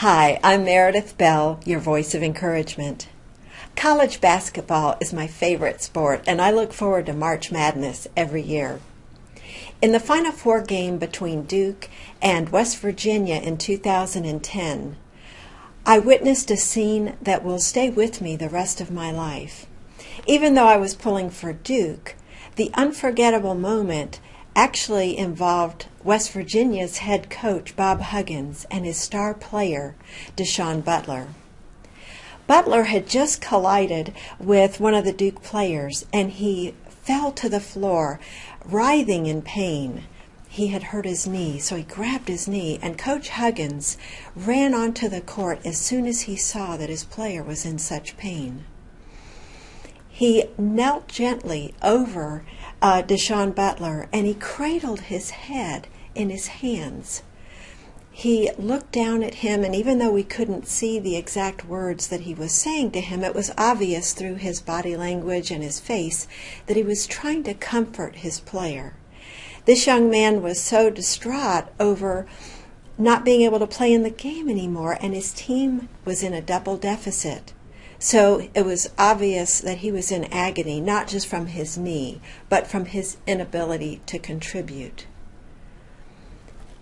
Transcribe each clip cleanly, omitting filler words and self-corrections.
Hi, I'm Meredith Bell, your voice of encouragement. College basketball is my favorite sport, and I look forward to March Madness every year. In the Final Four game between Duke and West Virginia in 2010, I witnessed a scene that will stay with me the rest of my life. Even though I was pulling for Duke, the unforgettable moment actually involved West Virginia's head coach, Bob Huggins, and his star player, Da'Sean Butler. Butler had just collided with one of the Duke players, and he fell to the floor, writhing in pain. He had hurt his knee, so he grabbed his knee, and Coach Huggins ran onto the court as soon as he saw that his player was in such pain. He knelt gently over Da'Sean Butler, and he cradled his head in his hands. He looked down at him, and even though we couldn't see the exact words that he was saying to him, it was obvious through his body language and his face that he was trying to comfort his player. This young man was so distraught over not being able to play in the game anymore, and his team was in a double deficit. So it was obvious that he was in agony, not just from his knee, but from his inability to contribute.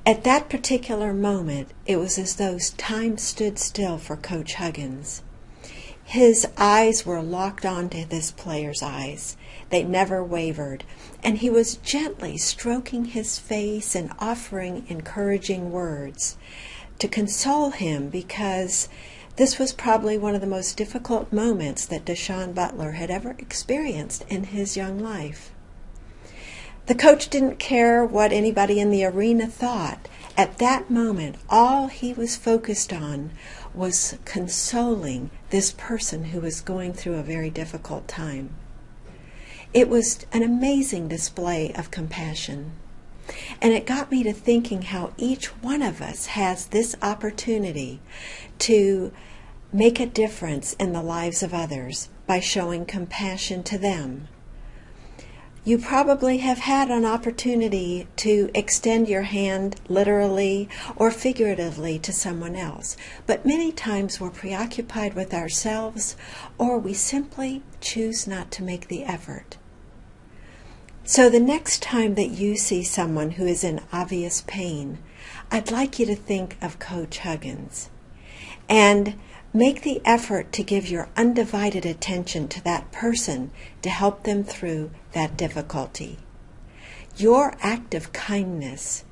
At that particular moment, it was as though time stood still for Coach Huggins. His eyes were locked onto this player's eyes. They never wavered, and he was gently stroking his face and offering encouraging words to console him, because this was probably one of the most difficult moments that Da'Sean Butler had ever experienced in his young life. The coach didn't care what anybody in the arena thought. At that moment, all he was focused on was consoling this person who was going through a very difficult time. It was an amazing display of compassion. And it got me to thinking how each one of us has this opportunity to make a difference in the lives of others by showing compassion to them. You probably have had an opportunity to extend your hand literally or figuratively to someone else, but many times we're preoccupied with ourselves, or we simply choose not to make the effort. So the next time that you see someone who is in obvious pain, I'd like you to think of Coach Huggins and make the effort to give your undivided attention to that person to help them through that difficulty. Your act of kindness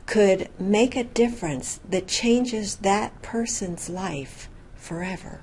could make a difference that changes that person's life forever.